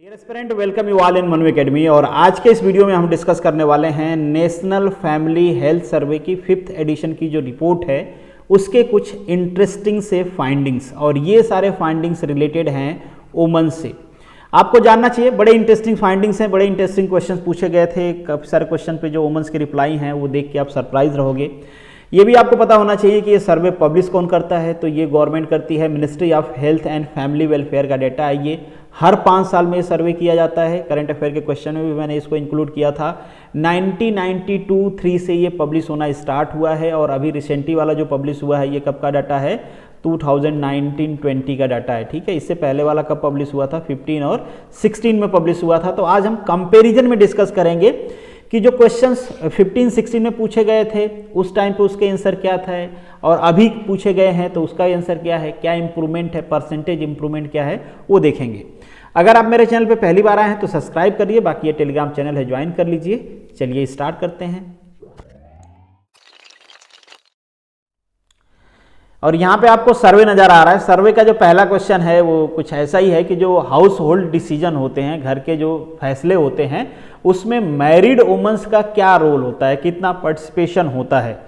Dear aspirant, welcome you all in Manu Academy. और आज के इस वीडियो में हम डिस्कस करने वाले हैं नेशनल फैमिली हेल्थ सर्वे की 5th एडिशन की जो रिपोर्ट है उसके कुछ इंटरेस्टिंग से फाइंडिंग्स। और ये सारे फाइंडिंग्स रिलेटेड हैं वुमन से। आपको जानना चाहिए, बड़े इंटरेस्टिंग फाइंडिंग्स हैं, बड़े इंटरेस्टिंग क्वेश्चन पूछे गए थे। काफ़ी सारे क्वेश्चन पे जो वुमेन्स के रिप्लाई हैं वो देख के आप सरप्राइज रहोगे। ये भी आपको पता होना चाहिए कि ये सर्वे पब्लिश कौन करता है, तो ये गवर्नमेंट करती है, ministry of health and family welfare का डेटा है। ये हर 5 साल में ये सर्वे किया जाता है। करंट अफेयर के क्वेश्चन में भी मैंने इसको इंक्लूड किया था। 1992-3 से ये पब्लिश होना स्टार्ट हुआ है और अभी रिसेंटली वाला जो पब्लिश हुआ है ये कब का डाटा है, 2019-20 का डाटा है। ठीक है, इससे पहले वाला कब पब्लिश हुआ था, 15 और 16 में पब्लिश हुआ था। तो आज हम कंपैरिजन में डिस्कस करेंगे कि जो क्वेश्चंस 15-16 में पूछे गए थे उस टाइम पे उसके आंसर क्या था और अभी पूछे गए हैं तो उसका आंसर क्या है, क्या इंप्रूवमेंट है, परसेंटेज इंप्रूवमेंट क्या है, वो देखेंगे। अगर आप मेरे चैनल पे पहली बार आए हैं तो सब्सक्राइब करिए, बाकी ये टेलीग्राम चैनल है, ज्वाइन कर लीजिए। चलिए स्टार्ट करते हैं। और यहाँ पे आपको सर्वे नज़र आ रहा है। सर्वे का जो पहला क्वेश्चन है वो कुछ ऐसा ही है कि जो हाउस होल्ड डिसीजन होते हैं, घर के जो फैसले होते हैं, उसमें मैरिड वुमेन्स का क्या रोल होता है, कितना पार्टिसिपेशन होता है।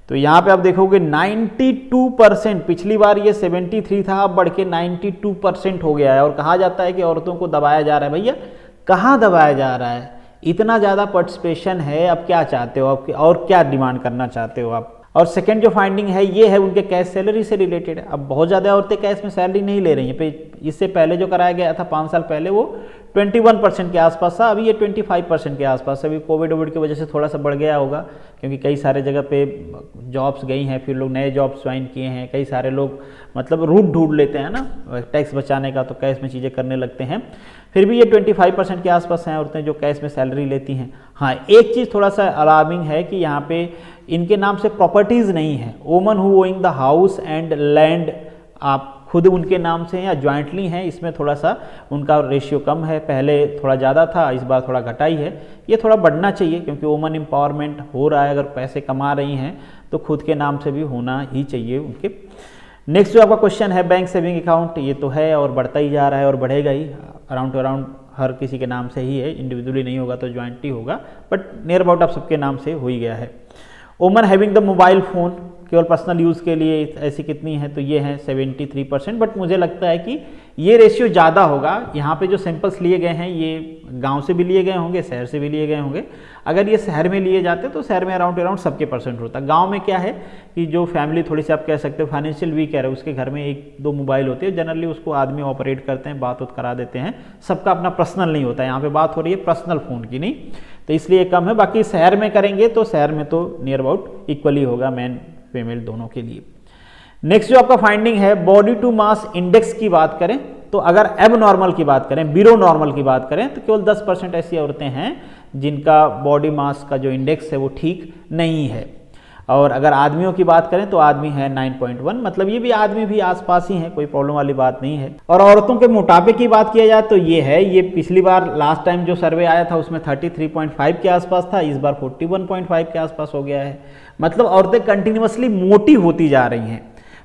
तो यहाँ पे आप देखोगे 92%, पिछली बार ये 73 था, अब बढ़ के 92% हो गया है। और कहा जाता है कि औरतों को दबाया जा रहा है। भैया कहाँ दबाया जा रहा है, इतना ज़्यादा पार्टिसिपेशन है, अब क्या चाहते हो आप, और क्या डिमांड करना चाहते हो आप। और सेकंड जो फाइंडिंग है ये है उनके कैश सैलरी से रिलेटेड है। अब बहुत ज़्यादा औरतें कैश में सैलरी नहीं ले रही हैं। इससे पहले जो कराया गया था 5 साल पहले वो 21% के आसपास था, अभी ये 25% के आसपास। अभी कोविड की वजह से थोड़ा सा बढ़ गया होगा, क्योंकि कई सारे जगह पे जॉब्स गई हैं, फिर लोग नए जॉब्स ज्वाइन किए हैं। कई सारे लोग मतलब रूट ढूंढ लेते हैं ना टैक्स बचाने का, तो कैश में चीज़ें करने लगते हैं। फिर भी ये 25% के आसपास हैं औरतें जो कैश में सैलरी लेती हैं। हाँ, एक चीज़ थोड़ा सा अलार्मिंग है कि यहाँ पे इनके नाम से प्रॉपर्टीज़ नहीं है। Woman who owing the house and land आप खुद उनके नाम से हैं या ज्वाइंटली हैं, इसमें थोड़ा सा उनका रेशियो कम है। पहले थोड़ा ज़्यादा था, इस बार थोड़ा घटा ही है। ये थोड़ा बढ़ना चाहिए क्योंकि वुमन एम्पावरमेंट हो रहा है। अगर पैसे कमा रही हैं तो खुद के नाम से भी होना ही चाहिए उनके। नेक्स्ट जो आपका क्वेश्चन है बैंक सेविंग अकाउंट, ये तो है और बढ़ता ही जा रहा है और बढ़ेगा ही। अराउंड हर किसी के नाम से ही है, इंडिविजुअली नहीं होगा तो ज्वाइंटली होगा, बट नियर अबाउट आप सबके नाम से हो ही गया है। Woman having the mobile phone केवल पर्सनल यूज़ के लिए ऐसी कितनी है, तो ये है 73%। बट मुझे लगता है कि ये रेशियो ज़्यादा होगा। यहाँ पे जो सैंपल्स लिए गए हैं ये गांव से भी लिए गए होंगे, शहर से भी लिए गए होंगे। अगर ये शहर में लिए जाते तो शहर में अराउंड सबके परसेंट होता। गांव में क्या है कि जो फैमिली थोड़ी सी आप कह सकते हो फाइनेंशियल वीक है, उसके घर में 1-2 मोबाइल होते हैं, जनरली उसको आदमी ऑपरेट करते हैं, बात करा देते हैं। सबका अपना पर्सनल नहीं होता। यहाँ पर बात हो रही है पर्सनल फ़ोन की, नहीं, तो इसलिए कम है। बाकी शहर में करेंगे तो शहर में तो नियर अबाउट इक्वली होगा, मैन फीमेल दोनों के लिए। नेक्स्ट जो आपका फाइंडिंग है बॉडी टू मास इंडेक्स की बात करें तो अगर एब नॉर्मल की बात करें, बिलो नॉर्मल की बात करें, तो केवल 10% ऐसी औरतें हैं जिनका बॉडी मास का जो इंडेक्स है वो ठीक नहीं है। और अगर आदमियों की बात करें तो आदमी है 9.1, मतलब ये भी आदमी भी आसपास ही है, कोई प्रॉब्लम वाली बात नहीं है। और औरतों के मोटापे की बात किया जाए तो ये है, ये पिछली बार लास्ट टाइम जो सर्वे आया था उसमें 33.5 के आसपास था, इस बार 41.5 के आसपास हो गया है। मतलब औरतें कंटिन्यूअसली मोटी होती जा रही हैं।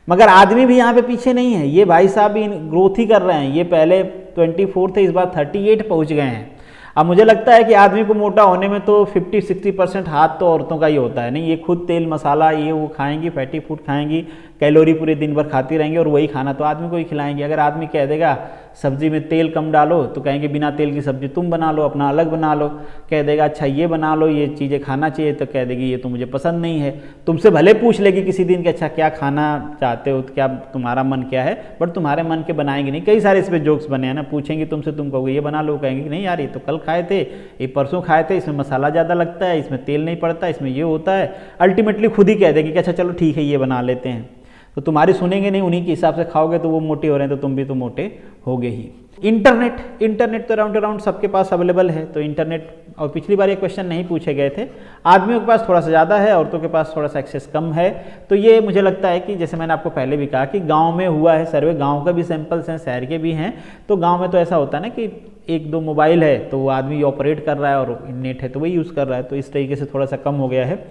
मगर आदमी भी यहाँ पे पीछे नहीं है, ये भाई साहब भी ग्रोथ ही कर रहे हैं। ये पहले 24 थे, इस बार 38 पहुँच गए हैं। अब मुझे लगता है कि आदमी को मोटा होने में तो 50-60% हाथ तो औरतों का ही होता है। नहीं, ये खुद तेल मसाला ये वो खाएंगी, फैटी फूड खाएंगी, कैलोरी पूरे दिन भर खाती रहेंगी और वही खाना तो आदमी को ही खिलाएंगे। अगर आदमी कह देगा सब्जी में तेल कम डालो तो कहेंगे बिना तेल की सब्जी तुम बना लो, अपना अलग बना लो। कह देगा अच्छा ये बना लो, ये चीज़ें खाना चाहिए, तो कह देगी ये तो मुझे पसंद नहीं है। तुमसे भले पूछ लेगी किसी दिन कि अच्छा क्या खाना चाहते हो, तो क्या तुम्हारा मन क्या है, बट तुम्हारे मन के बनाएंगे नहीं। कई सारे इस पर जोक्स बने हैं ना, पूछेंगे तुमसे, तुम कहोगे ये बना लो, कहेंगे कि नहीं यार ये तो कल खाए थे, ये परसों खाए थे, इसमें मसाला ज़्यादा लगता है, इसमें तेल नहीं पड़ता, इसमें ये होता है। अल्टीमेटली खुद ही कह देंगे कि अच्छा चलो ठीक है ये बना लेते हैं। तो तुम्हारी सुनेंगे नहीं, उन्हीं के हिसाब से खाओगे तो वो मोटे हो रहे हैं तो तुम भी तो मोटे होगे ही। इंटरनेट तो अराउंड सबके पास अवेलेबल है, तो इंटरनेट, और पिछली बार ये क्वेश्चन नहीं पूछे गए थे। आदमियों के पास थोड़ा सा ज़्यादा है, औरतों के पास थोड़ा सा एक्सेस कम है। तो ये मुझे लगता है कि जैसे मैंने आपको पहले भी कहा कि गांव में हुआ है सर्वे, गांव का भी सैंपल्स हैं, शहर के भी हैं। तो गांव में तो ऐसा होता है ना कि 1-2 मोबाइल है तो वो आदमी ऑपरेट कर रहा है और नेट है तो वही यूज़ कर रहा है, तो इस तरीके से थोड़ा सा कम हो गया है।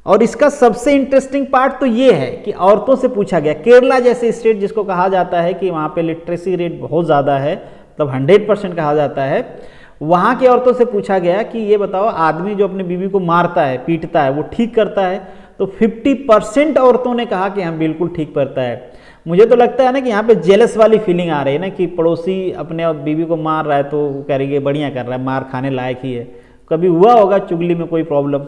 और इसका सबसे इंटरेस्टिंग पार्ट तो ये है कि औरतों से पूछा गया। केरला जैसे स्टेट जिसको कहा जाता है कि वहाँ पे लिटरेसी रेट बहुत ज़्यादा है, मतलब 100% कहा जाता है। वहाँ की औरतों से पूछा गया कि ये बताओ, आदमी जो अपनी बीवी को मारता है, पीटता है, वो ठीक करता है? तो 50% औरतों ने कहा कि हम बिल्कुल ठीक करता है। मुझे तो लगता है ना कि यहाँ पे जेलस वाली फीलिंग आ रही है ना, कि पड़ोसी अपने बीवी को मार रहा है तो वो कह रही है बढ़िया कर रहा है, मार खाने लायक ही है। कभी हुआ होगा चुगली में कोई प्रॉब्लम?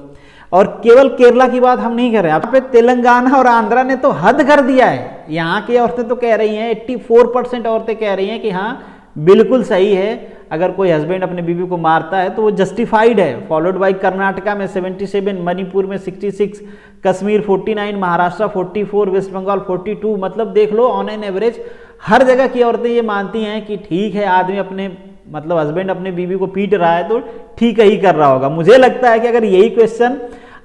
और केवल केरला की बात हम नहीं कर रहे हैं, यहाँ पे तेलंगाना और आंध्रा ने तो हद कर दिया है। यहाँ की औरतें तो कह रही हैं, 84% औरतें कह रही हैं कि हाँ बिल्कुल सही है, अगर कोई हस्बैंड अपने बीवी को मारता है तो वो जस्टिफाइड है। फॉलोड बाई कर्नाटका में 77, मणिपुर में 66, कश्मीर 49, महाराष्ट्र 44, वेस्ट बंगाल 42। मतलब देख लो, ऑन एन एवरेज हर जगह की औरतें ये मानती हैं कि ठीक है, आदमी अपने मतलब हस्बैंड अपने बीवी को पीट रहा है तो ठीक ही कर रहा होगा। मुझे लगता है कि अगर यही क्वेश्चन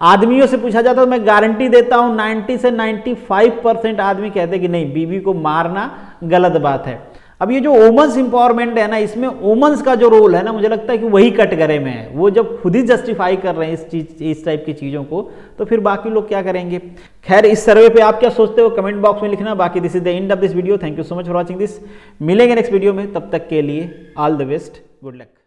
आदमियों से पूछा जाता तो मैं गारंटी देता हूं 90 से 95% आदमी कहते कि नहीं, बीवी को मारना गलत बात है। अब ये जो वुमेन्स एम्पावरमेंट है ना, इसमें वुमेन्स का जो रोल है ना, मुझे लगता है कि वही कटघरे में है। वो जब खुद ही जस्टिफाई कर रहे हैं इस टाइप की चीज़ों को, तो फिर बाकी लोग क्या करेंगे। खैर, इस सर्वे पे आप क्या सोचते हो कमेंट बॉक्स में लिखना। बाकी this is the end of this video. Thank you so much for watching this. मिलेंगे नेक्स्ट वीडियो में, तब तक के लिए all the best, good luck.